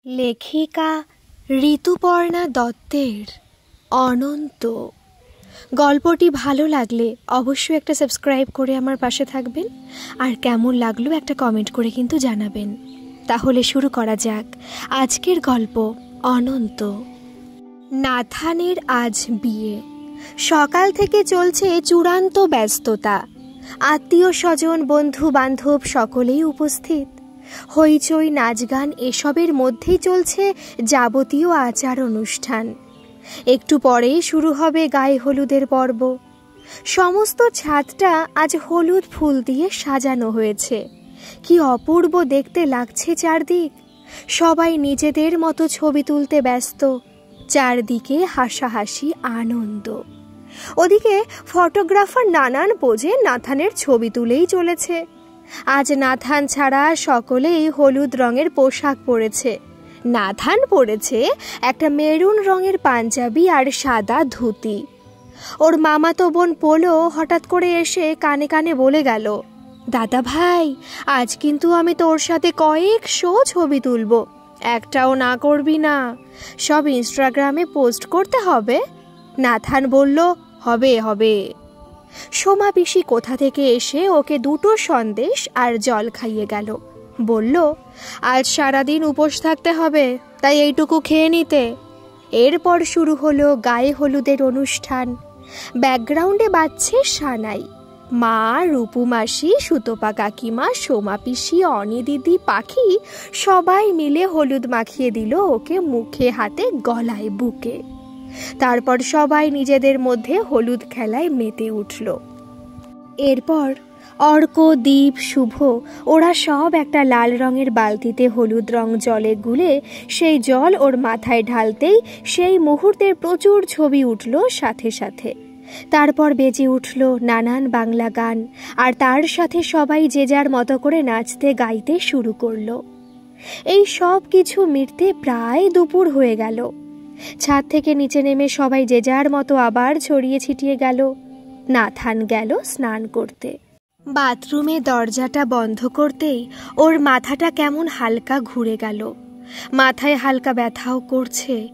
লেখিকা ঋতুপর্ণা দত্তের অনন্ত। গল্পটি ভালো লাগলে অবশ্যই একটা সাবস্ক্রাইব করে আমার পাশে থাকবেন, আর কেমন লাগলো একটা কমেন্ট করে কিন্তু জানাবেন। তাহলে শুরু করা যাক আজকের গল্প অনন্ত। নাথানের আজ বিয়ে। সকাল থেকে চলছে চূড়ান্ত ব্যস্ততা। আত্মীয় স্বজন, বন্ধু বান্ধব সকলেই উপস্থিত। হইচই, নাচ গান এসবের মধ্যেই চলছে যাবতীয় আচার অনুষ্ঠান। একটু পরেই শুরু হবে গায়ে হলুদের পর্ব। সমস্ত ছাদটা আজ হলুদ ফুল দিয়ে সাজানো হয়েছে। কি অপূর্ব দেখতে লাগছে চারদিক। সবাই নিজেদের মতো ছবি তুলতে ব্যস্ত। চারদিকে হাসাহাসি, আনন্দ। ওদিকে ফটোগ্রাফার নানান পোজে নাথানের ছবি তুলেই চলেছে। আজ নাথান ছাড়া সকলেই হলুদ রঙের পোশাক পরেছে। নাথান পরেছে একটা মেরুন রঙের পাঞ্জাবি আর সাদা ধুতি। ওর মামাতো বোন পোলো হঠাৎ করে এসে কানে কানে বলে গেল, দাদা ভাই, আজ কিন্তু আমি তোর সাথে কয়েকশো ছবি তুলব, একটাও না করবি না, সব ইনস্টাগ্রামে পোস্ট করতে হবে। নাথান বলল, হবে হবে। সোমা পিসি কোথা থেকে এসে ওকে দুটো সন্দেশ আর জল খাইয়ে গেল। বলল, আজ সারাদিন উপোস থাকতে হবে, তাই এইটুকু খেয়ে নিতে। এরপর শুরু হলো গায়ে হলুদের অনুষ্ঠান। ব্যাকগ্রাউন্ডে বাজছে সানাই। মা, রূপু মাসি, সুতপা কাকিমা, সোমা পিসি, অনি দিদি, পাখি সবাই মিলে হলুদ মাখিয়ে দিল ওকে মুখে, হাতে, গলায়, বুকে। তারপর সবাই নিজেদের মধ্যে হলুদ খেলায় মেতে উঠল। এরপর অর্ক, দীপ, শুভ ওরা সব একটা লাল রঙের বালতিতে হলুদ রং জলে গুলে সেই জল ওর মাথায় ঢালতেই সেই মুহূর্তের প্রচুর ছবি উঠল সাথে সাথে। তারপর বেজে উঠল নানান বাংলা গান, আর তার সাথে সবাই যে যার মতো করে নাচতে গাইতে শুরু করলো। এই সব কিছু মিটতে প্রায় দুপুর হয়ে গেল। ছাদ থেকে নিচে নেমে সবাই যে যার মতো আবার ছড়িয়ে ছিটিয়ে গেল। নাথান গেল স্নান করতে। বাথরুমে দরজাটা বন্ধ করতেই ওর মাথাটা কেমন হালকা ঘুরে গেল। মাথায় হালকা ব্যথাও করছে।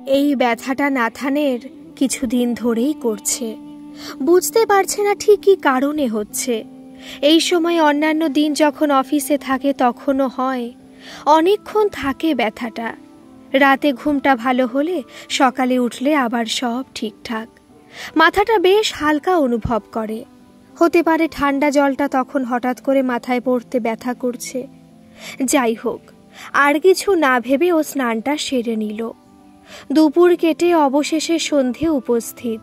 এই ব্যথাটা নাথানের কিছুদিন ধরেই করছে। বুঝতে পারছে না ঠিক কী কারণে হচ্ছে। এই সময় অন্যান্য দিন যখন অফিসে থাকে তখনও হয়, অনেকক্ষণ থাকে ব্যথাটা। রাতে ঘুমটা ভালো হলে সকালে উঠলে আবার সব ঠিকঠাক। মাথাটা বেশ হালকা অনুভব করে। হতে পারে ঠান্ডা জলটা তখন হঠাৎ করে মাথায় পড়তে ব্যথা করছে। যাই হোক, আর কিছু না ভেবে ও স্নানটা সেরে নিল। দুপুর কেটে অবশেষে সন্ধে উপস্থিত।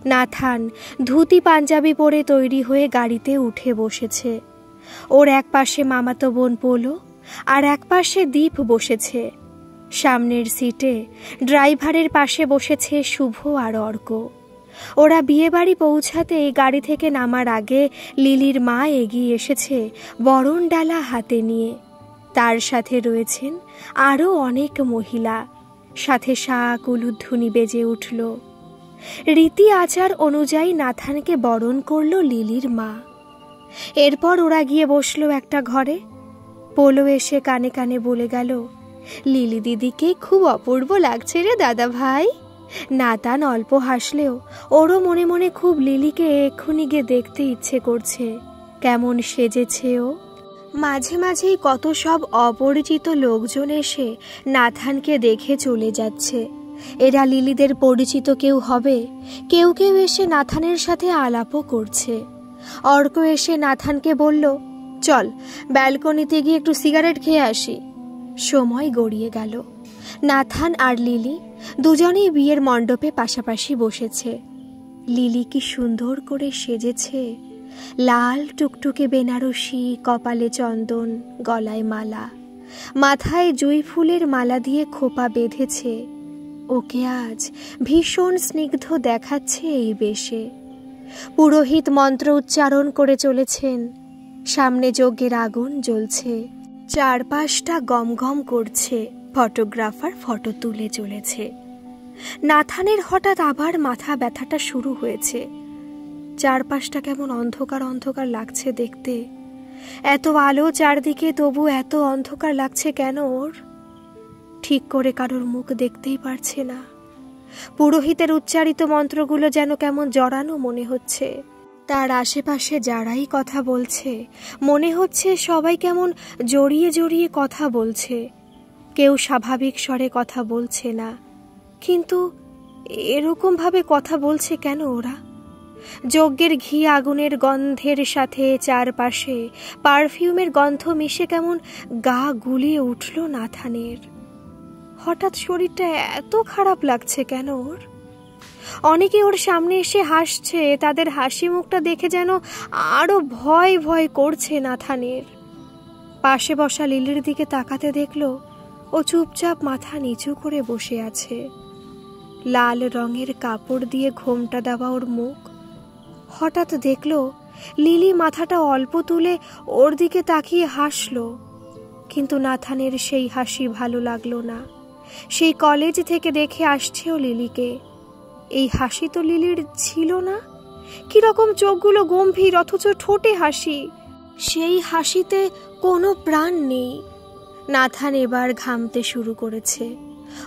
নাথান ধুতি পাঞ্জাবি পরে তৈরি হয়ে গাড়িতে উঠে বসেছে। ওর এক পাশে মামাতো বোন পোলো, আর এক পাশে দীপ বসেছে। সামনের সিটে ড্রাইভারের পাশে বসেছে শুভ আর অর্ক। ওরা বিয়ে বাড়ি পৌঁছাতে গাড়ি থেকে নামার আগে লিলির মা এগিয়ে এসেছে বরণ ডালা হাতে নিয়ে। তার সাথে রয়েছেন আরও অনেক মহিলা। সাথে শাক উলুধ্বনি বেজে উঠল। রীতি আচার অনুযায়ী নাথানকে বরণ করল লিলির মা। এরপর ওরা গিয়ে বসলো একটা ঘরে। পোলো এসে কানে কানে বলে গেল, লিলি দিদিকে খুব অপূর্ব লাগছে রে দাদা ভাই। নাতান অল্প হাসলেও ওরও মনে মনে খুব লিলিকে এক্ষুনি গিয়ে দেখতে ইচ্ছে করছে, কেমন সেজেছে ও। মাঝে মাঝেই কত সব অপরিচিত লোকজন এসে নাথানকে দেখে চলে যাচ্ছে। এরা লিলিদের পরিচিত কেউ হবে, কেউ কেউ এসে নাথানের সাথে আলাপও করছে। অর্ক এসে নাথানকে বলল, চল ব্যালকনিতে গিয়ে একটু সিগারেট খেয়ে আসি। সময় গড়িয়ে গেল। নাথান আর লিলি দুজনেই বিয়ের মণ্ডপে পাশাপাশি বসেছে। লিলি কি সুন্দর করে সেজেছে। লাল টুকটুকে বেনারসি, কপালে চন্দন, গলায় মালা, মাথায় জুঁই ফুলের মালা দিয়ে খোপা বেঁধেছে। ওকে আজ ভীষণ স্নিগ্ধ দেখাচ্ছে এই বেশে। পুরোহিত মন্ত্র উচ্চারণ করে চলেছেন। সামনে যজ্ঞের আগুন জ্বলছে। চারপাশটা গমগম করছে। ফটোগ্রাফার ফটো তুলে চলেছে। নাথানের হঠাৎ আবার মাথা ব্যথাটা শুরু হয়েছে। চারপাশটা কেমন অন্ধকার অন্ধকার লাগছে দেখতে। এত আলো চারদিকে, তবু এত অন্ধকার লাগছে কেন ওর? ঠিক করে কারোর মুখ দেখতেই পারছে না। পুরোহিতের উচ্চারিত মন্ত্রগুলো যেন কেমন জড়ানো মনে হচ্ছে। তার আশেপাশে যারাই কথা বলছে মনে হচ্ছে সবাই কেমন জড়িয়ে জড়িয়ে কথা বলছে। কেউ স্বাভাবিক স্বরে কথা বলছে না, কিন্তু এরকমভাবে কথা বলছে কেন ওরা? যজ্ঞের ঘি আগুনের গন্ধের সাথে চারপাশে পারফিউমের গন্ধ মিশে কেমন গা গুলিয়ে উঠল নাথানের। হঠাৎ শরীরটা এত খারাপ লাগছে কেন ওর? অনেকে ওর সামনে এসে হাসছে, তাদের হাসি মুখটা দেখে যেন আরো ভয় ভয় করছে নাথানের। পাশে বসা লিলির দিকে তাকাতে দেখলো ও চুপচাপ মাথা নিচু করে বসে আছে। লাল রঙের কাপড় দিয়ে ঘোমটা দেওয়া ওর মুখ। হঠাৎ দেখলো লিলি মাথাটা অল্প তুলে ওর দিকে তাকিয়ে হাসলো, কিন্তু নাথানের সেই হাসি ভালো লাগলো না। সেই কলেজ থেকে দেখে আসছেও লিলিকে, এই হাসি তো লিলির ছিল না। কিরকম চোখগুলো গম্ভীর, অথচ ঠোঁটে হাসি। সেই হাসিতে কোনো প্রাণ নেই। নাথান এবার ঘামতে শুরু করেছে।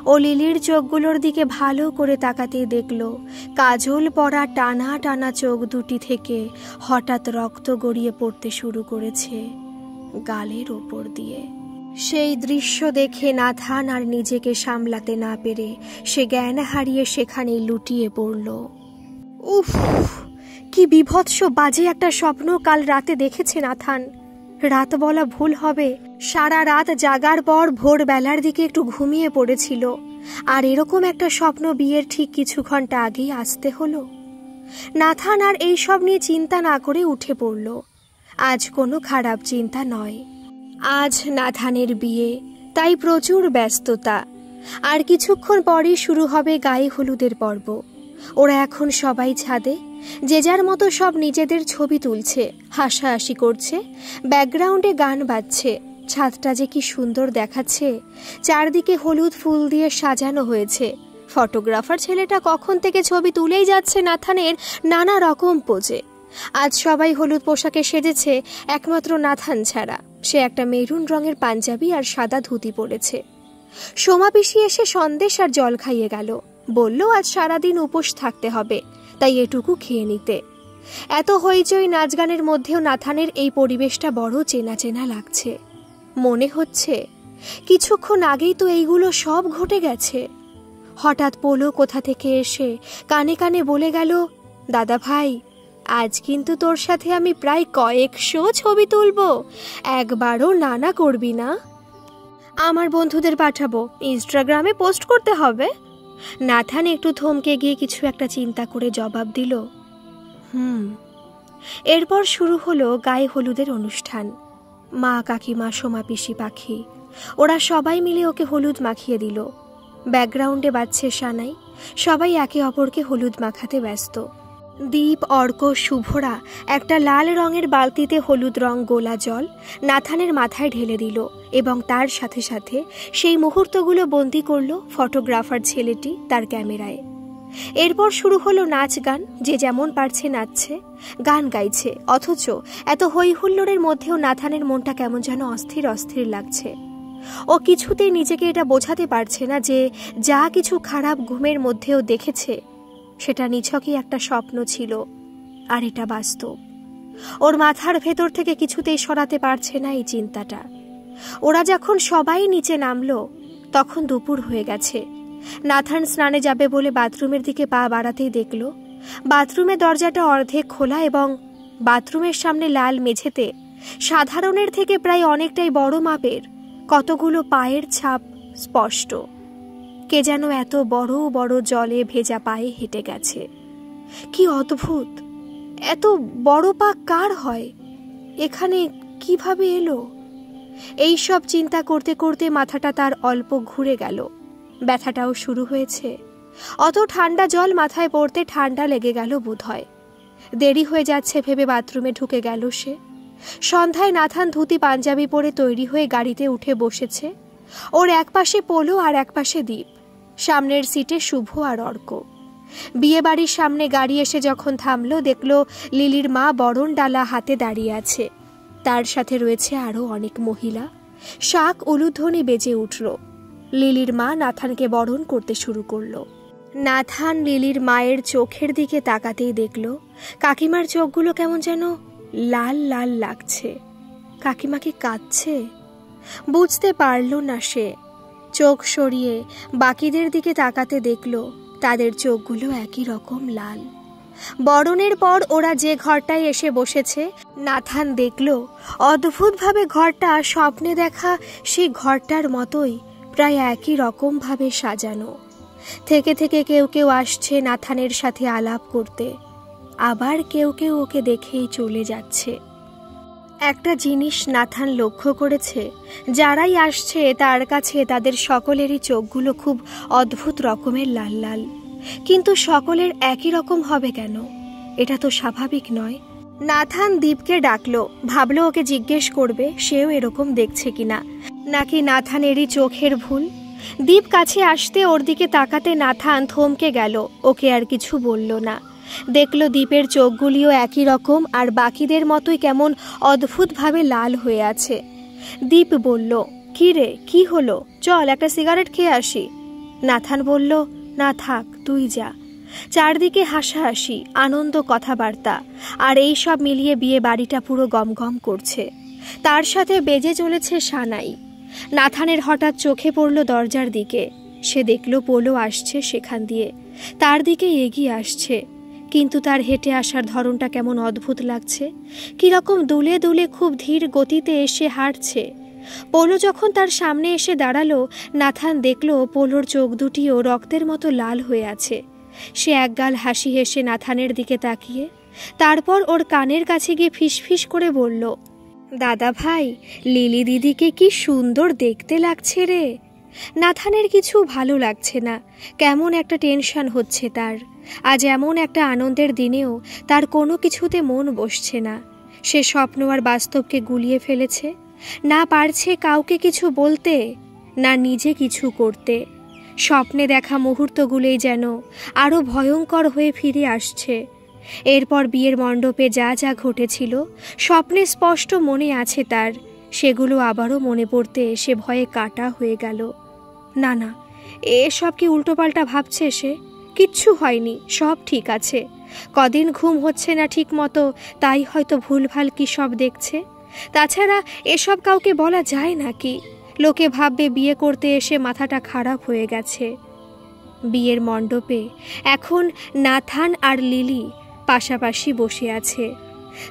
ও লিলির চোখগুলোর দিকে ভালো করে তাকাতেই দেখল কাজল পরা টানা টানা চোখ দুটি থেকে হঠাৎ রক্ত গড়িয়ে পড়তে শুরু করেছে গালের ওপর দিয়ে। সেই দৃশ্য দেখে নাথান আর নিজেকে সামলাতে না পেরে সে জ্ঞান হারিয়ে সেখানেই লুটিয়ে পড়ল। উফ, কি বিভৎস বাজে একটা স্বপ্ন কাল রাতে দেখেছে নাথান। রাত বলা ভুল হবে, সারা রাত জাগার পর ভোরবেলার দিকে একটু ঘুমিয়ে পড়েছিল, আর এরকম একটা স্বপ্ন বিয়ের ঠিক কিছু ঘন্টা আগেই আসতে হলো। নাথান আর এই সব নিয়ে চিন্তা না করে উঠে পড়ল। আজ কোনো খারাপ চিন্তা নয়, আজ নাথানের বিয়ে, তাই প্রচুর ব্যস্ততা। আর কিছুক্ষণ পরই শুরু হবে গায়ে হলুদের পর্ব। ওরা এখন সবাই ছাদে, যে যার মতো সব নিজেদের ছবি তুলছে, হাসাহাসি করছে, ব্যাকগ্রাউন্ডে গান বাজছে। ছাদটা যে কি সুন্দর দেখাচ্ছে, চারদিকে হলুদ ফুল দিয়ে সাজানো হয়েছে। ফটোগ্রাফার ছেলেটা কখন থেকে ছবি তুলেই যাচ্ছে নাথানের নানা রকম পোজে। আজ সবাই হলুদ পোশাকে সেজেছে, একমাত্র নাথান ছাড়া। সে একটা মেরুন রঙের পাঞ্জাবি আর সাদা ধুতি পরেছে। সোমা পিসি এসে সন্দেশ আর জল খাইয়ে গেল, বলল আজ সারাদিন উপোস থাকতে হবে, তাই এটুকু খেয়ে নিতে। এত হইচই নাচ গানের মধ্যেও নাথানের এই পরিবেশটা বড় চেনা চেনা লাগছে। মনে হচ্ছে কিছুক্ষণ আগেই তো এইগুলো সব ঘটে গেছে। হঠাৎ পোলো কোথা থেকে এসে কানে কানে বলে গেল, দাদা ভাই, আজ কিন্তু তোর সাথে আমি প্রায় কয়েকশো ছবি তুলবো, একবারও না করবি না? আমার বন্ধুদের পাঠাবো, ইনস্টাগ্রামে পোস্ট করতে হবে। নাথান একটু থমকে গিয়ে কিছু একটা চিন্তা করে জবাব দিল, এরপর শুরু হলো গায়ে হলুদের অনুষ্ঠান। মা, কাকিমা, সোমা পিসি, পাখি, ওরা সবাই মিলে ওকে হলুদ মাখিয়ে দিল। ব্যাকগ্রাউন্ডে বাজছে সানাই, সবাই একে অপরকে হলুদ মাখাতে ব্যস্ত। দীপ, অর্ক, শুভরা একটা লাল রঙের বালতিতে হলুদ রং গোলা জল নাথানের মাথায় ঢেলে দিল এবং তার সাথে সাথে সেই মুহূর্তগুলো বন্দি করলো ফটোগ্রাফার ছেলেটি তার ক্যামেরায়। এরপর শুরু হলো নাচ গান, যে যেমন পারছে নাচছে, গান গাইছে, অথচ এত হই হুল্লোড়ের মধ্যেও নাথানের মনটা কেমন যেন অস্থির অস্থির লাগছে। ও কিছুতেই নিজেকে এটা বোঝাতে পারছে না যে যা কিছু খারাপ ঘুমের মধ্যেও দেখেছে সেটা নিছকই একটা স্বপ্ন ছিল, আর এটা বাস্তব। ওর মাথার ভেতর থেকে কিছুতেই সরাতে পারছে না এই চিন্তাটা। ওরা যখন সবাই নিচে নামলো তখন দুপুর হয়ে গেছে। নাথান স্নানে যাবে বলে বাথরুমের দিকে পা বাড়াতেই দেখল বাথরুমের দরজাটা অর্ধেক খোলা এবং বাথরুমের সামনে লাল মেঝেতে সাধারণের থেকে প্রায় অনেকটাই বড় মাপের কতগুলো পায়ের ছাপ স্পষ্ট। কে যেন এত বড় বড় জলে ভেজা পায়ে হেঁটে গেছে। কি অদ্ভুত, এত বড় পা কার হয়? এখানে কিভাবে এলো? এই সব চিন্তা করতে করতে মাথাটা তার অল্প ঘুরে গেল, ব্যথাটাও শুরু হয়েছে। অত ঠান্ডা জল মাথায় পড়তে ঠান্ডা লেগে গেল বোধহয়। দেরি হয়ে যাচ্ছে ভেবে বাথরুমে ঢুকে গেল সে। সন্ধ্যায় নাথান ধুতি পাঞ্জাবি পরে তৈরি হয়ে গাড়িতে উঠে বসেছে। ওর এক পাশে পোলো আর এক পাশে দীপ, সামনের সিটে শুভ আর অর্ক। বিয়ে বাড়ির সামনে গাড়ি এসে যখন থামলো দেখলো লিলির মা বরণ ডালা হাতে দাঁড়িয়ে আছে, তার সাথে রয়েছে আরো অনেক মহিলা। শাক উলুধ্বনি বেজে উঠল। লিলির মা নাথানকে বরণ করতে শুরু করলো। নাথান লিলির মায়ের চোখের দিকে তাকাতেই দেখল কাকিমার চোখগুলো কেমন যেন লাল লাল লাগছে। কাকিমা কি কাঁদছে? বুঝতে পারল না সে। চোখ সরিয়ে বাকিদের দিকে তাকাতে দেখল তাদের চোখগুলো একই রকম লাল। বরণের পর ওরা যে ঘরটায় এসে বসেছে, নাথান দেখল অদ্ভুতভাবে ঘরটা স্বপ্নে দেখা সেই ঘরটার মতোই প্রায় একই রকমভাবে সাজানো। থেকে থেকে কেউ কেউ আসছে নাথানের সাথে আলাপ করতে, আবার কেউ কেউ ওকে দেখেই চলে যাচ্ছে। একটা জিনিস নাথান লক্ষ্য করেছে, যারাই আসছে তার কাছে তাদের সকলেরই চোখগুলো খুব অদ্ভুত রকমের লাল লাল। কিন্তু সকলের একই রকম হবে কেন? এটা তো স্বাভাবিক নয়। নাথান দীপকে ডাকলো, ভাবলো ওকে জিজ্ঞেস করবে সেও এরকম দেখছে কিনা, নাকি নাথানেরই চোখের ভুল। দীপ কাছে আসতে ওর দিকে তাকাতে নাথান থমকে গেল। ওকে আর কিছু বলল না। দেখল দীপের চোখগুলিও একই রকম আর বাকিদের মতোই কেমন অদ্ভুতভাবে লাল হয়ে আছে। দীপ বলল, কি রে, কি হলো? চল একটা সিগারেট খেয়ে আসি। নাথান বলল, না থাক, তুই যা। চারদিকে হাসাহাসি, আনন্দ, কথাবার্তা, আর এই সব মিলিয়ে বিয়ে বাড়িটা পুরো গমগম করছে। তার সাথে বেজে চলেছে সানাই। নাথানের হঠাৎ চোখে পড়ল দরজার দিকে। সে দেখল পোলো আসছে সেখান দিয়ে, তার দিকে এগিয়ে আসছে। কিন্তু তার হেঁটে আসার ধরনটা কেমন অদ্ভুত লাগছে। কিরকম দুলে দুলে খুব ধীর গতিতে এসে হাঁটছে। পোলো যখন তার সামনে এসে দাঁড়ালো, নাথান দেখল পোলোর চোখ দুটিও রক্তের মতো লাল হয়ে আছে। সে একগাল হাসি হেসে নাথানের দিকে তাকিয়ে তারপর ওর কানের কাছে গিয়ে ফিসফিস করে বলল, দাদা ভাই, লিলি দিদিকে কি সুন্দর দেখতে লাগছে রে। নাথানের কিছু ভালো লাগছে না, কেমন একটা টেনশন হচ্ছে তার। আজ এমন একটা আনন্দের দিনেও তার কোনো কিছুতে মন বসছে না। সে স্বপ্ন আর বাস্তবকে গুলিয়ে ফেলেছে, না পারছে কাউকে কিছু বলতে, না নিজে কিছু করতে। স্বপ্নে দেখা মুহূর্তগুলোই যেন আরও ভয়ঙ্কর হয়ে ফিরে আসছে। এরপর বিয়ের মণ্ডপে যা যা ঘটেছিল স্বপ্নে স্পষ্ট মনে আছে তার, সেগুলো আবারও মনে পড়তে সে ভয়ে কাটা হয়ে গেল। না না, এসব কি উল্টোপাল্টা ভাবছে সে? কিচ্ছু হয়নি, সব ঠিক আছে। কদিন ঘুম হচ্ছে না ঠিক মতো, তাই হয়তো ভুলভাল কি সব দেখছে। তাছাড়া এসব কাউকে বলা যায় নাকি? লোকে ভাববে বিয়ে করতে এসে মাথাটা খারাপ হয়ে গেছে। বিয়ের মণ্ডপে এখন নাথান আর লিলি পাশাপাশি বসে আছে।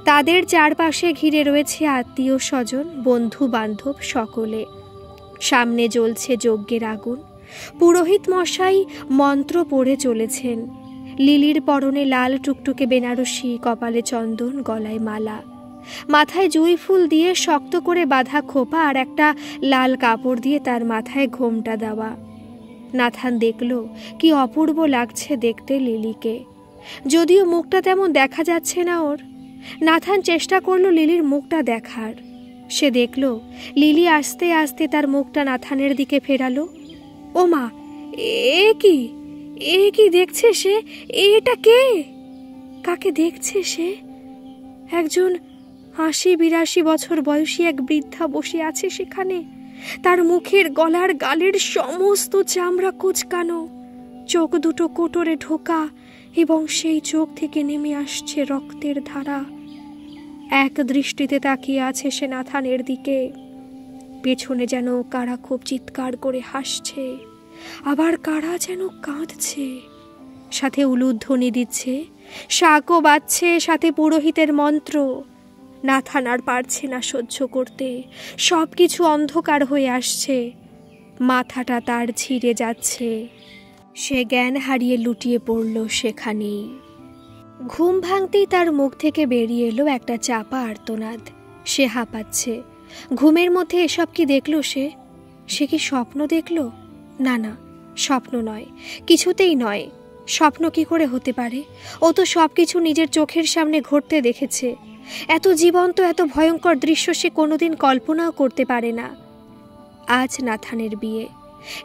তাদের চারপাশে ঘিরে রয়েছে আত্মীয় স্বজন, বন্ধু বান্ধব সকলে। সামনে জ্বলছে যজ্ঞের আগুন। পুরোহিত মশাই মন্ত্র পড়ে চলেছেন। লিলির পরনে লাল টুকটুকে বেনারসি, কপালে চন্দন, গলায় মালা, মাথায় জুঁই ফুল দিয়ে শক্ত করে বাঁধা খোপা আর একটা লাল কাপড় দিয়ে তার মাথায় ঘোমটা দেওয়া। নাথান দেখল কি অপূর্ব লাগছে দেখতে লিলিকে, যদিও মুখটা তেমন দেখা যাচ্ছে না ওর। নাথান চেষ্টা করল লিলির মুখটা দেখার। সে দেখল লিলি আস্তে আস্তে তার মুখটা নাথানের দিকে ফেরালো। ও মা, এ কি দেখছে সে? এটা কে? কাকে দেখছে সে? একজন ৮০-৮২ বছর বয়সী এক বৃদ্ধা বসে আছে সেখানে। তার মুখের, গলার, গালের সমস্ত চামড়া কোঁচকানো, চোখ দুটো কোটরে ঢোকা এবং সেই চোখ থেকে নেমে আসছে রক্তের ধারা। এক দৃষ্টিতে তাকিয়ে আছে সে নাথানের দিকে। পেছনে যেন কারা খুব চিৎকার করে হাসছে, আবার কারা যেন কাঁদছে, সাথে উলুধ্বনি দিচ্ছে, শাকও বাজছে, সাথে পুরোহিতের মন্ত্র। নাথান আর পারছে না সহ্য করতে, সব কিছু অন্ধকার হয়ে আসছে। মাথাটা তার ছিঁড়ে যাচ্ছে। সে জ্ঞান হারিয়ে লুটিয়ে পড়ল সেখানেই। ঘুম ভাঙতেই তার মুখ থেকে বেরিয়ে এলো একটা চাপা আর্তনাদ। সে হাঁপাচ্ছে। ঘুমের মধ্যে এসব কি দেখল সে? সে কি স্বপ্ন দেখল? না না, স্বপ্ন নয়, কিছুতেই নয়। স্বপ্ন কি করে হতে পারে? ও তো সব কিছু নিজের চোখের সামনে ঘটতে দেখেছে। এত জীবন্ত, এত ভয়ঙ্কর দৃশ্য সে কোনোদিন কল্পনাও করতে পারে না। আজ নাথানের বিয়ে।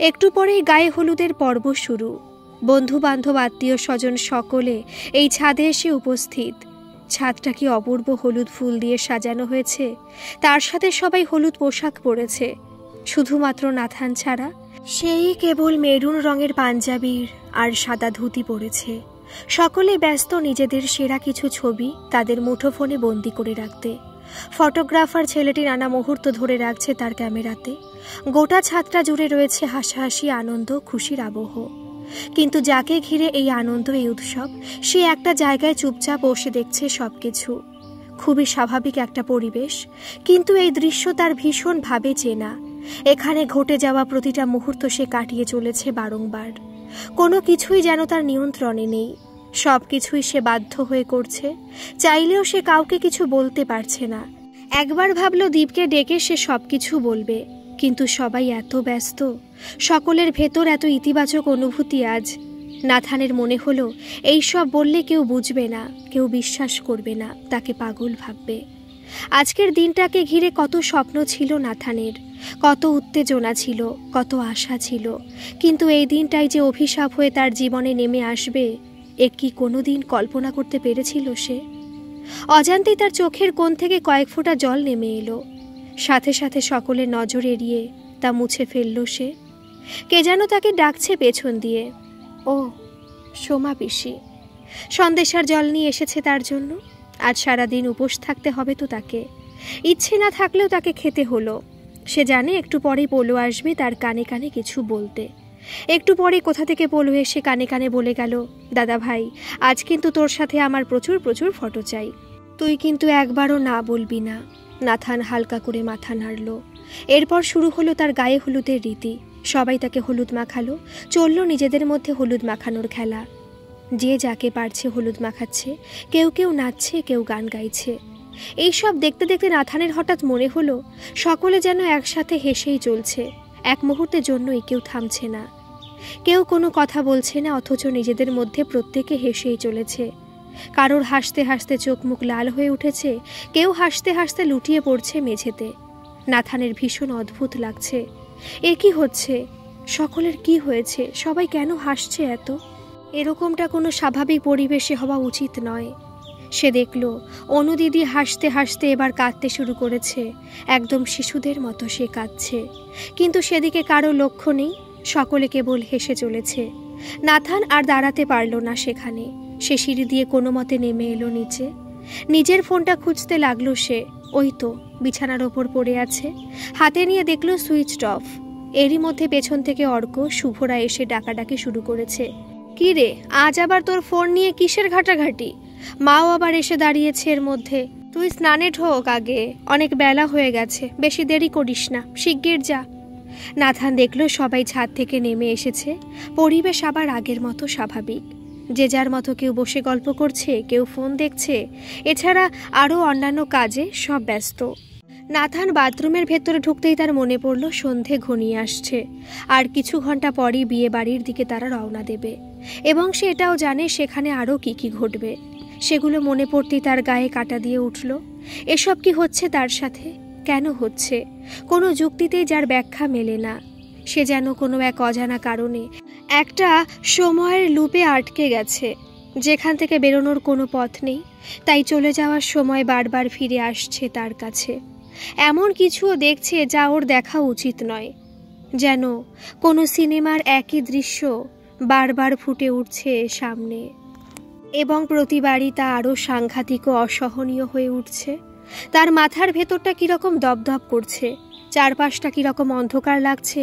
একটু পরেই গায়ে হলুদের পর্ব শুরু। বন্ধু বান্ধব, আত্মীয় স্বজন সকলে এই ছাদে এসে উপস্থিত। ছাদটা কি অপূর্ব হলুদ ফুল দিয়ে সাজানো হয়েছে। তার সাথে সবাই হলুদ পোশাক পরেছে, শুধুমাত্র নাথান ছাড়া। সেই কেবল মেরুন রঙের পাঞ্জাবির আর সাদা ধুতি পরেছে। সকলে ব্যস্ত নিজেদের সেরা কিছু ছবি তাদের মুঠোফোনে বন্দি করে রাখতে। ফটোগ্রাফার ছেলেটি নানা মুহূর্ত ধরে রাখছে তার ক্যামেরাতে। গোটা ছাদটা জুড়ে রয়েছে হাসাহাসি, আনন্দ, খুশির আবহ। কিন্তু যাকে ঘিরে এই আনন্দ, এই উৎসব, সে একটা জায়গায় চুপচাপ বসে দেখছে সবকিছু। খুবই স্বাভাবিক একটা পরিবেশ, কিন্তু এই দৃশ্য তার ভীষণভাবে চেনা। এখানে ঘটে যাওয়া প্রতিটা মুহূর্ত সে কাটিয়ে চলেছে বারংবার। কোনো কিছুই যেন তার নিয়ন্ত্রণে নেই। সব কিছুই সে বাধ্য হয়ে করছে। চাইলেও সে কাউকে কিছু বলতে পারছে না। একবার ভাবল দীপকে ডেকে সে সব কিছু বলবে, কিন্তু সবাই এত ব্যস্ত। সকলের ভেতর এত ইতিবাচক অনুভূতি আজ। নাথানের মনে হলো এই সব বললে কেউ বুঝবে না, কেউ বিশ্বাস করবে না, তাকে পাগল ভাববে। আজকের দিনটাকে ঘিরে কত স্বপ্ন ছিল নাথানের, কত উত্তেজনা ছিল, কত আশা ছিল। কিন্তু এই দিনটাই যে অভিশাপ হয়ে তার জীবনে নেমে আসবে, এ কি কোনোদিন কল্পনা করতে পেরেছিল সে? অজান্তেই তার চোখের কোণ থেকে কয়েক ফোঁটা জল নেমে এলো। সাথে সাথে সকলের নজর এড়িয়ে তা মুছে ফেলল সে। কে যেন তাকে ডাকছে পেছন দিয়ে। ও, সোমা পিসি। সন্দেশার জল নিয়ে এসেছে তার জন্য। আজ সারাদিন উপোস থাকতে হবে তো তাকে। ইচ্ছে না থাকলেও তাকে খেতে হলো। সে জানে একটু পরেই পোলো আসবে তার কানে কানে কিছু বলতে। একটু পরে কোথা থেকে পোলো এসে কানে কানে বলে গেল, দাদা ভাই, আজ কিন্তু তোর সাথে আমার প্রচুর প্রচুর ফটো চাই। তুই কিন্তু একবারও না বলবি না। নাথান হালকা করে মাথা নাড়ল। এরপর শুরু হলো তার গায়ে হলুদের রীতি। সবাই তাকে হলুদ মাখালো। চলল নিজেদের মধ্যে হলুদ মাখানোর খেলা। যে যাকে পারছে হলুদ মাখাচ্ছে। কেউ কেউ নাচছে, কেউ গান গাইছে। এইসব দেখতে দেখতে নাথানের হঠাৎ মনে হলো সকলে যেন একসাথে হেসেই চলছে। এক মুহূর্তের জন্যই কেউ থামছে না, কেউ কোনো কথা বলছে না, অথচ নিজেদের মধ্যে প্রত্যেকে হেসেই চলেছে। কারোর হাসতে হাসতে চোখ মুখ লাল হয়ে উঠেছে, কেউ হাসতে হাসতে লুটিয়ে পড়ছে মেঝেতে। নাথানের ভীষণ অদ্ভুত লাগছে। এ কি হচ্ছে? সকলের কি হয়েছে? সবাই কেন হাসছে এত? এরকমটা কোনো স্বাভাবিক পরিবেশে হওয়া উচিত নয়। সে দেখল অনুদিদি হাসতে হাসতে এবার কাঁদতে শুরু করেছে। একদম শিশুদের মতো সে কাঁদছে, কিন্তু সেদিকে কারো লক্ষ্য নেই। সকলে কেবল হেসে চলেছে। নাথান আর দাঁড়াতে পারল না সেখানে। সে সিঁড়ি দিয়ে কোনো মতে নেমে এলো নিচে। নিজের ফোনটা খুঁজতে লাগলো সে। ওই তো বিছানার ওপর পড়ে আছে। হাতে নিয়ে দেখল সুইচড অফ। এরই মধ্যে পেছন থেকে অর্ক, শুভরা এসে ডাকাডাকি শুরু করেছে। কি রে, আজ আবার তোর ফোন নিয়ে কিসের ঘাটাঘাটি? মাও আবার এসে দাঁড়িয়েছে এর মধ্যে। তুই স্নানে ঢোক আগে, অনেক বেলা হয়ে গেছে। বেশি দেরি করিস না, শিগগির যা। নাথান দেখল সবাই ছাদ থেকে নেমে এসেছে। পরিবেশ আবার আগের মতো স্বাভাবিক। যে যার মতো কেউ বসে গল্প করছে, কেউ ফোন দেখছে, এছাড়া আরও অন্যান্য কাজে সব ব্যস্ত। নাথান বাথরুমের ভেতরে ঢুকতেই তার মনে পড়ল সন্ধে ঘনিয়ে আসছে। আর কিছু ঘন্টা পরই বিয়ে বাড়ির দিকে তারা রওনা দেবে, এবং সে এটাও জানে সেখানে আরও কি কি ঘটবে। সেগুলো মনে পড়তেই তার গায়ে কাঁটা দিয়ে উঠল। এসব কি হচ্ছে তার সাথে? কেন হচ্ছে? কোনো যুক্তিতেই যার ব্যাখ্যা মেলে না। সে যেন কোনো এক অজানা কারণে একটা সময়ের লুপে আটকে গেছে, যেখান থেকে বেরোনোর কোনো পথ নেই। তাই চলে যাওয়ার সময় বারবার ফিরে আসছে তার কাছে। এমন কিছুও দেখছে যা ওর দেখা উচিত নয়। যেন কোনো সিনেমার একই দৃশ্য বারবার ফুটে উঠছে সামনে, এবং প্রতিবারই তা আরও সাংঘাতিক ও অসহনীয় হয়ে উঠছে। তার মাথার ভেতরটা কীরকম দপদপ করছে, চারপাশটা কীরকম অন্ধকার লাগছে,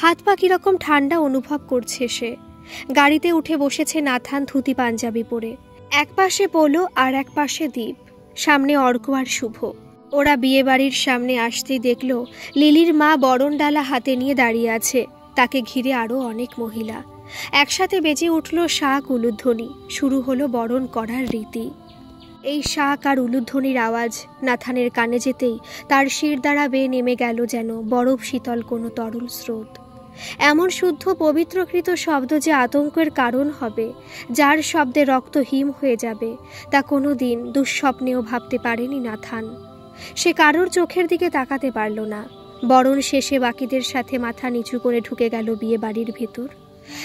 হাত পা কীরকম ঠান্ডা অনুভব করছে সে। গাড়িতে উঠে বসেছে নাথান ধুতি পাঞ্জাবি পরে। এক পাশে পোলো আর এক পাশে দীপ, সামনে অর্ক আর শুভ। ওরা বিয়ে বাড়ির সামনে আসতেই দেখল লিলির মা বরণডালা হাতে নিয়ে দাঁড়িয়ে আছে। তাকে ঘিরে আরও অনেক মহিলা। একসাথে বেজে উঠল শাক উলুধ্বনি। শুরু হলো বরণ করার রীতি। এই শাক আর উলুধ্বনির আওয়াজ নাথানের কানে যেতেই তার শির দ্বারা বেয়ে নেমে গেল যেন বরফ শীতল কোনো তরল স্রোত। এমন শুদ্ধ পবিত্রকৃত শব্দ যে আতঙ্কের কারণ হবে, যার শব্দে রক্ত হিম হয়ে যাবে, তা কোনো দিন দুঃস্বপ্নেও ভাবতে পারেনি নাথান। সে কারোর চোখের দিকে তাকাতে পারল না। বরণ শেষে বাকিদের সাথে মাথা নিচু করে ঢুকে গেল বিয়ে বাড়ির ভেতর।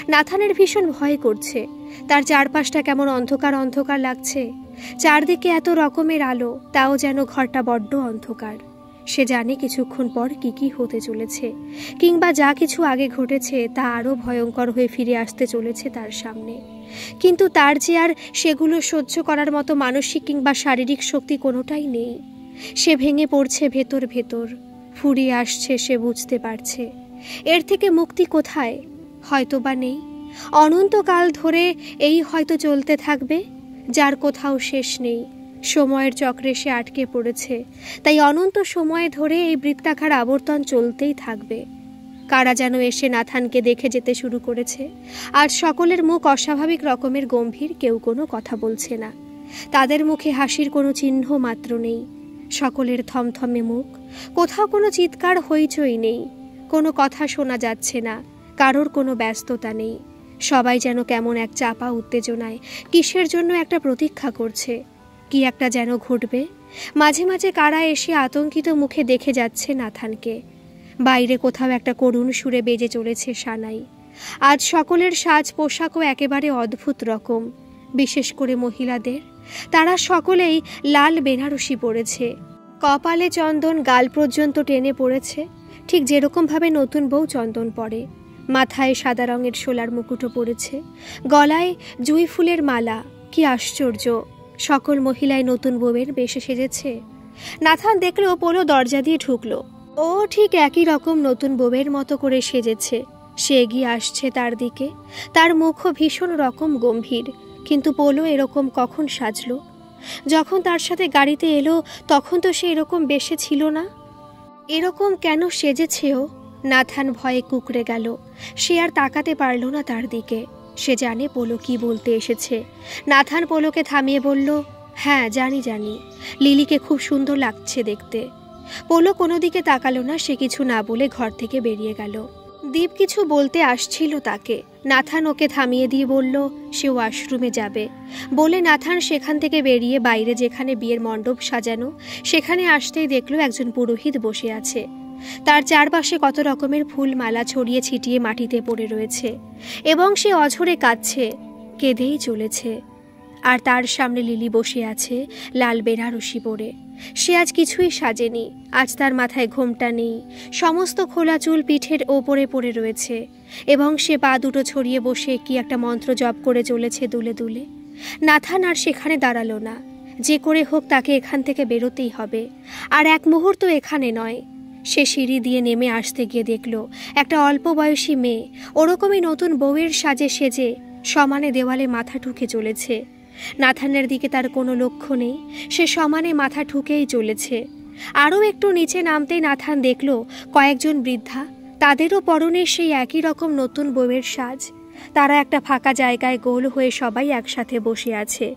নাথানের ভীষণ ভয় করছে। তার চারপাশটা কেমন অন্ধকার অন্ধকার লাগছে। চারদিকে এত রকমের আলো, তাও যেন ঘরটা বড্ড অন্ধকার। সে জানে কিছুক্ষণ পর কি কি হতে চলেছে, কিংবা যা কিছু আগে ঘটেছে তা আরও ভয়ঙ্কর হয়ে ফিরে আসতে চলেছে তার সামনে। কিন্তু তার যে আর সেগুলো সহ্য করার মতো মানসিক কিংবা শারীরিক শক্তি কোনোটাই নেই। সে ভেঙে পড়ছে ভেতর ভেতর, ফুরিয়ে আসছে, সে বুঝতে পারছে এর থেকে মুক্তি কোথায়? হয়তোবা নেই। অনন্তকাল ধরে এই হয়তো চলতে থাকবে, যার কোথাও শেষ নেই। সময়ের চক্রে সে আটকে পড়েছে, তাই অনন্ত সময় ধরে এই বৃত্তাকার আবর্তন চলতেই থাকবে। কারা যেন এসে নাথানকে দেখে যেতে শুরু করেছে। আজ সকলের মুখ অস্বাভাবিক রকমের গম্ভীর, কেউ কোনো কথা বলছে না। তাদের মুখে হাসির কোনো চিহ্ন মাত্র নেই। সকলের থমথমে মুখ, কোথাও কোনো চিৎকার হইচই নেই, কোনো কথা শোনা যাচ্ছে না, কারোর কোনো ব্যস্ততা নেই। সবাই যেন কেমন এক চাপা উত্তেজনায় কিসের জন্য একটা প্রতীক্ষা করছে, কি একটা যেন ঘটবে। মাঝে মাঝে কারা এসে আতঙ্কিত মুখে দেখে যাচ্ছে নাথানকে। বাইরে কোথাও একটা করুণ সুরে বেজে চলেছে সানাই। আজ সকলের সাজ পোশাকও একেবারে অদ্ভুত রকম, বিশেষ করে মহিলাদের। তারা সকলেই লাল বেনারসি পরেছে, কপালে চন্দন গাল পর্যন্ত টেনে পড়েছে, ঠিক যেরকমভাবে নতুন বউ চন্দন পরে। মাথায় সাদা রঙের শোলার মুকুটও পড়েছে, গলায় জুঁই ফুলের মালা। কি আশ্চর্য, সকল মহিলায় নতুন বউয়ের বেশে সেজেছে। নাথান দেখলো পোলো দরজা দিয়ে ঢুকলো। ও ঠিক একই রকম নতুন বউয়ের মতো করে সেজেছে। সে এগিয়ে আসছে তার দিকে, তার মুখও ভীষণ রকম গম্ভীর। কিন্তু পোলো এরকম কখন সাজলো? যখন তার সাথে গাড়িতে এলো তখন তো সে এরকম বেশে ছিল না। এরকম কেন সেজেছেও? নাথান ভয়ে কুঁকড়ে গেল। সে আর তাকাতে পারল না তার দিকে। সে জানে পোলো কি বলতে এসেছে। নাথান পোলোকে থামিয়ে বলল, হ্যাঁ জানি জানি, লিলিকে খুব সুন্দর লাগছে দেখতে। পোলো কোনো দিকে তাকালো না, সে কিছু না বলে ঘর থেকে বেরিয়ে গেল। দীপ কিছু বলতে আসছিল তাকে। নাথান ওকে থামিয়ে দিয়ে বলল সে ওয়াশরুমে যাবে। বলে নাথান সেখান থেকে বেরিয়ে বাইরে যেখানে বিয়ের মণ্ডপ সাজানো সেখানে আসতেই দেখলো একজন পুরোহিত বসে আছে। তার চারপাশে কত রকমের ফুল মালা ছড়িয়ে ছিটিয়ে মাটিতে পড়ে রয়েছে এবং সে অঝরে কাঁদছে, কেঁদেই চলেছে। আর তার সামনে লিলি বসে আছে লাল বেনারসি পরে। সে আজ কিছুই সাজেনি। আজ তার মাথায় ঘোমটা নেই, সমস্ত খোলা চুল পিঠের ওপরে পড়ে রয়েছে এবং সে পা দুটো ছড়িয়ে বসে কি একটা মন্ত্র জপ করে চলেছে দুলে দুলে। নাথান আর সেখানে দাঁড়ালো না। যে করে হোক তাকে এখান থেকে বেরোতেই হবে, আর এক মুহূর্ত এখানে নয়। সে সিঁড়ি দিয়ে নেমে আসতে গিয়ে দেখল একটা অল্প বয়সী মেয়ে ওরকমই নতুন বউয়ের সাজে সেজে সমানে দেওয়ালে মাথা ঠুকে চলেছে। নাথানের দিকে তার কোনো লক্ষ্য নেই, সে সমানে মাথা ঠুকেই চলেছে। আরও একটু নিচে নামতেই নাথান দেখল কয়েকজন বৃদ্ধা, তাদেরও পরনে সেই একই রকম নতুন বউয়ের সাজ। তারা একটা ফাঁকা জায়গায় গোল হয়ে সবাই একসাথে বসে আছে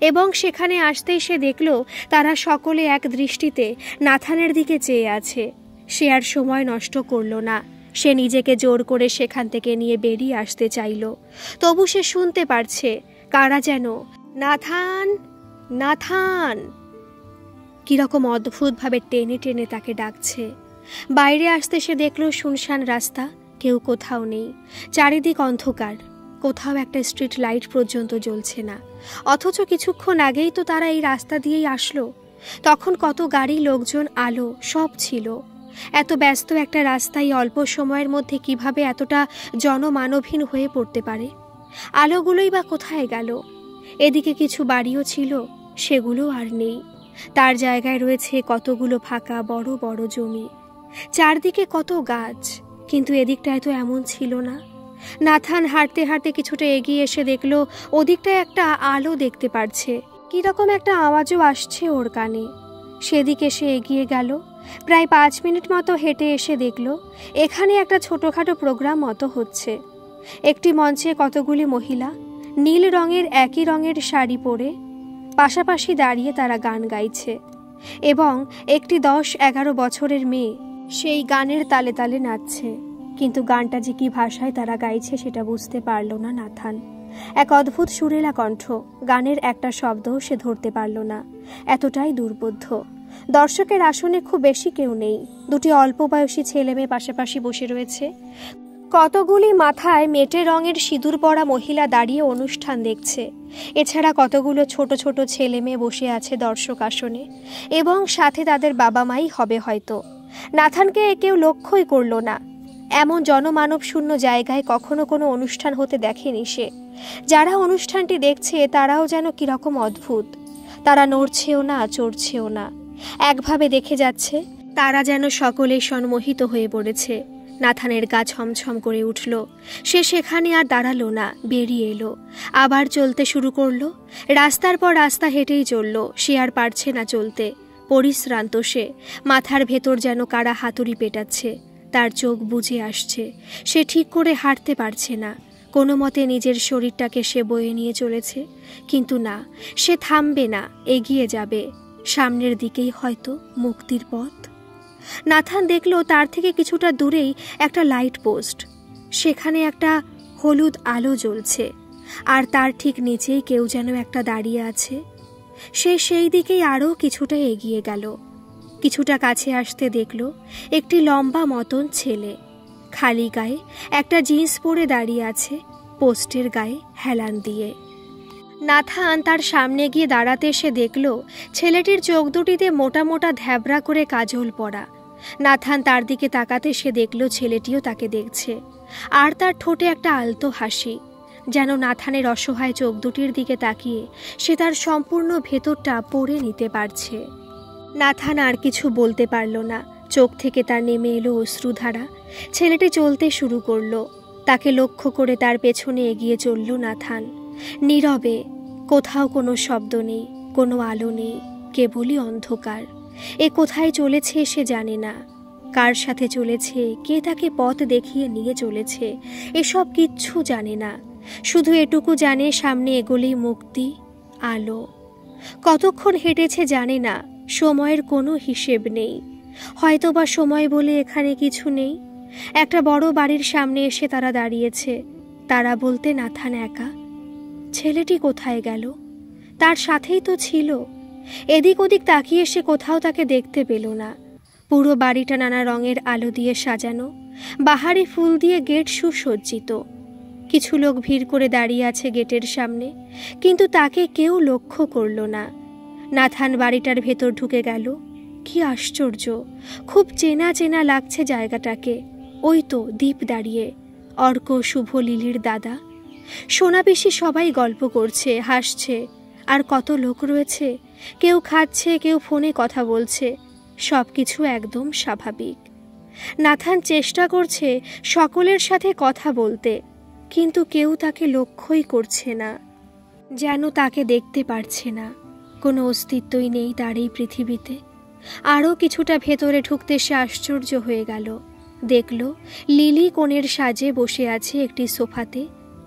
এবং সেখানে আসতেই সে দেখল তারা সকলে এক দৃষ্টিতে নাথানের দিকে চেয়ে আছে। সে আর সময় নষ্ট করল না। সে নিজেকে জোর করে সেখান থেকে নিয়ে বেরিয়ে আসতে চাইল। তবু সে শুনতে পারছে কারা যেন নাথান নাথান কিরকম অদ্ভুতভাবে টেনে টেনে তাকে ডাকছে। বাইরে আসতে সে দেখল শুনশান রাস্তা, কেউ কোথাও নেই। চারিদিক অন্ধকার, কোথাও একটা স্ট্রিট লাইট পর্যন্ত জ্বলছে না। অথচ কিছুক্ষণ আগেই তো তারা এই রাস্তা দিয়েই আসলো। তখন কত গাড়ি, লোকজন, আলো সব ছিল। এত ব্যস্ত একটা রাস্তায় অল্প সময়ের মধ্যে কিভাবে এতটা জনমানবহীন হয়ে পড়তে পারে? আলোগুলোই বা কোথায় গেল? এদিকে কিছু বাড়িও ছিল, সেগুলো আর নেই। তার জায়গায় রয়েছে কতগুলো ফাঁকা বড় বড় জমি, চারদিকে কত গাছ। কিন্তু এদিকটায় তো এমন ছিল না। নাথান হাঁটতে হাঁটতে কিছুটা এগিয়ে এসে দেখলো ওদিকটায় একটা আলো দেখতে পারছে। কিরকম একটা আওয়াজও আসছে ওর কানে। সেদিকে সে এগিয়ে গেল। প্রায় 5 মিনিট মতো হেঁটে এসে দেখল এখানে একটা ছোটোখাটো প্রোগ্রাম মতো হচ্ছে। একটি মঞ্চে কতগুলি মহিলা নীল রঙের একই রঙের শাড়ি পরে পাশাপাশি দাঁড়িয়ে তারা গান গাইছে এবং একটি 10-11 বছরের মেয়ে সেই গানের তালে তালে নাচছে। কিন্তু গানটা যে কি ভাষায় তারা গাইছে সেটা বুঝতে পারল না নাথান। এক অদ্ভুত সুরেলা কণ্ঠ, গানের একটা শব্দও সে ধরতে পারল না, এতটাই দুর্বোধ্য। দর্শকের আসনে খুব বেশি কেউ নেই। দুটি অল্প বয়সী ছেলে মেয়ে পাশাপাশি বসে রয়েছে। কতগুলি মাথায় মেটে রঙের সিঁদুর পরা মহিলা দাঁড়িয়ে অনুষ্ঠান দেখছে। এছাড়া কতগুলো ছোট ছোট ছেলে মেয়ে বসে আছে দর্শক আসনে, এবং সাথে তাদের বাবা মাই হবে হয়তো। নাথানকে কেউ লক্ষ্যই করল না। এমন জনমানব শূন্য জায়গায় কখনো কোনো অনুষ্ঠান হতে দেখেনি সে। যারা অনুষ্ঠানটি দেখছে তারাও যেন কিরকম অদ্ভুত। তারা নড়ছেও না, চড়ছেও না, একভাবে দেখে যাচ্ছে। তারা যেন সকলে সন্মোহিত হয়ে পড়েছে। নাথানের গা ছমছম করে উঠল। সে সেখানে আর দাঁড়ালো না, বেরিয়ে এলো। আবার চলতে শুরু করলো। রাস্তার পর রাস্তা হেঁটেই চলল। সে আর পারছে না চলতে। পরিশ্রান্ত সে। মাথার ভেতর যেন কারা হাতুড়ি পেটাচ্ছে। তার চোখ বুজে আসছে। সে ঠিক করে হাঁটতে পারছে না। কোনো মতে নিজের শরীরটাকে সে বয়ে নিয়ে চলেছে, কিন্তু না, সে থামবে না, এগিয়ে যাবে। সামনের দিকেই হয়তো মুক্তির পথ। নাথান দেখল তার থেকে কিছুটা দূরেই একটা লাইট পোস্ট। সেখানে একটা হলুদ আলো জ্বলছে, আর তার ঠিক নিচেই কেউ যেন একটা দাঁড়িয়ে আছে। সে সেই দিকেই আরও কিছুটা এগিয়ে গেল। কিছুটা কাছে আসতে দেখল একটি লম্বা মতন ছেলে খালি গায়ে একটা জিন্স পরে দাঁড়িয়ে আছে, পোস্টের গায়ে হেলান দিয়ে। নাথান তার সামনে গিয়ে দাঁড়াতে সে দেখল ছেলেটির চোখ দুটিতে মোটা মোটা ধ্যাবরা করে কাজল পরা। নাথান তার দিকে তাকাতে সে দেখল ছেলেটিও তাকে দেখছে, আর তার ঠোঁটে একটা আলতো হাসি। যেন নাথানের অসহায় চোখ দুটির দিকে তাকিয়ে সে তার সম্পূর্ণ ভেতরটা পড়ে নিতে পারছে। নাথান আর কিছু বলতে পারল না। চোখ থেকে তার নেমে এলো অশ্রুধারা। ছেলেটি চলতে শুরু করলো। তাকে লক্ষ্য করে তার পেছনে এগিয়ে চলল নাথান। নীরবে, কোথাও কোনো শব্দ নেই, কোনো আলো নেই, কেবলই অন্ধকার। এ কোথায় চলেছে সে জানে না, কার সাথে চলেছে, কে তাকে পথ দেখিয়ে নিয়ে চলেছে, এসব কিচ্ছু জানে না। শুধু এটুকু জানে সামনে এগোলেই মুক্তি, আলো। কতক্ষণ হেঁটেছে জানে না, সময়ের কোনো হিসেব নেই। হয়তোবা সময় বলে এখানে কিছু নেই। একটা বড় বাড়ির সামনে এসে তারা দাঁড়িয়েছে। তারা বলতে নাথান একা। ছেলেটি কোথায় গেল? তার সাথেই তো ছিল। এদিক ওদিক তাকিয়ে সে কোথাও তাকে দেখতে পেল না। পুরো বাড়িটা নানা রঙের আলো দিয়ে সাজানো, বাহারি ফুল দিয়ে গেট সুসজ্জিত। কিছু লোক ভিড় করে দাঁড়িয়ে আছে গেটের সামনে, কিন্তু তাকে কেউ লক্ষ্য করল না। নাথান বাড়িটার ভেতর ঢুকে গেল। কি আশ্চর্য, খুব চেনা চেনা লাগছে জায়গাটাকে। ওই তো দীপ দাঁড়িয়ে, অর্ক, শুভ, লিলির দাদা। সোনা পিসি সবাই গল্প করছে, হাসছে। আর কত লোক রয়েছে, কেউ খাচ্ছে, কেউ ফোনে কথা বলছে। সব কিছু একদম স্বাভাবিক। নাথান চেষ্টা করছে সকলের সাথে কথা বলতে, কিন্তু কেউ তাকে লক্ষ্যই করছে না, যেন তাকে দেখতে পারছে না। কোনো অস্তিত্বই নেই তার এই পৃথিবীতে। আরও কিছুটা ভেতরে ঢুকতে সে আশ্চর্য হয়ে গেল। দেখল লিলি কোণের সাজে বসে আছে একটি সোফাতে,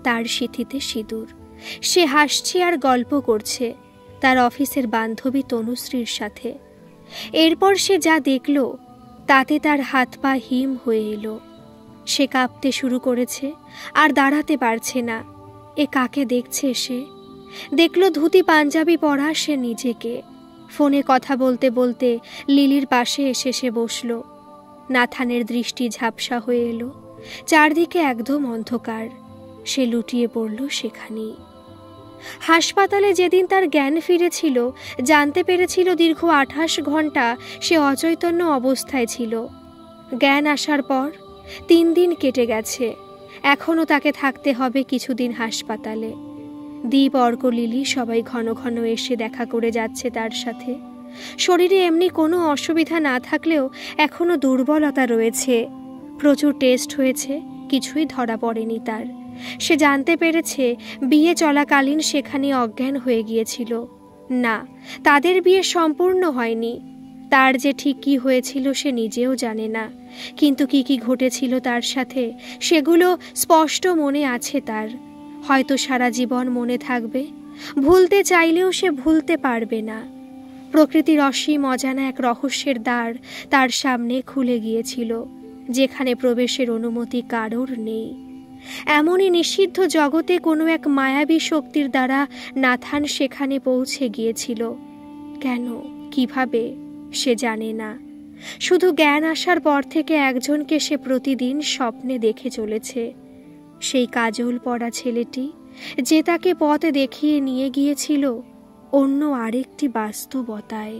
তার সিঁথিতে সিঁদুর। সে হাসছে আর গল্প করছে তার অফিসের বান্ধবী তনুশ্রীর সাথে। এরপর সে যা দেখল তাতে তার হাত পা হিম হয়ে এলো। সে কাঁপতে শুরু করেছে, আর দাঁড়াতে পারছে না। এ কাকে দেখছে সে? দেখল ধুতি পাঞ্জাবি পরা সে নিজেকে। ফোনে কথা বলতে বলতে লিলির পাশে এসে সে বসল। নাথানের দৃষ্টি ঝাপসা হয়ে এলো। চারদিকে একদম অন্ধকার। সে লুটিয়ে পড়ল সেখানেই। হাসপাতালে যেদিন তার জ্ঞান ফিরেছিল, জানতে পেরেছিল দীর্ঘ 28 ঘন্টা সে অচৈতন্য অবস্থায় ছিল। জ্ঞান আসার পর 3 দিন কেটে গেছে। এখনও তাকে থাকতে হবে কিছুদিন হাসপাতালে। দীপ, অর্ক, লিলি সবাই ঘন ঘন এসে দেখা করে যাচ্ছে তার সাথে। শরীরে এমনি কোনো অসুবিধা না থাকলেও এখনও দুর্বলতা রয়েছে। প্রচুর টেস্ট হয়েছে, কিছুই ধরা পড়েনি তার। সে জানতে পেরেছে বিয়ে চলাকালীন সেখানে অজ্ঞান হয়ে গিয়েছিল। না, তাদের বিয়ে সম্পূর্ণ হয়নি। তার যে ঠিক কী হয়েছিল সে নিজেও জানে না, কিন্তু কি কি ঘটেছিল তার সাথে সেগুলো স্পষ্ট মনে আছে তার। হয়তো সারা জীবন মনে থাকবে। ভুলতে চাইলেও সে ভুলতে পারবে না। প্রকৃতির অসীম অজানা এক রহস্যের দ্বার তার সামনে খুলে গিয়েছিল, যেখানে প্রবেশের অনুমতি কারোর নেই। এমনই নিষিদ্ধ জগতে কোনো এক মায়াবী শক্তির দ্বারা নাথান সেখানে পৌঁছে গিয়েছিল। কেন, কিভাবে, সে জানে না। শুধু জ্ঞান আসার পর থেকে একজনকে সে প্রতিদিন স্বপ্নে দেখে চলেছে, সেই কাজল পরা ছেলেটি, যে তাকে পথ দেখিয়ে নিয়ে গিয়েছিল অন্য আরেকটি বাস্তবতায়।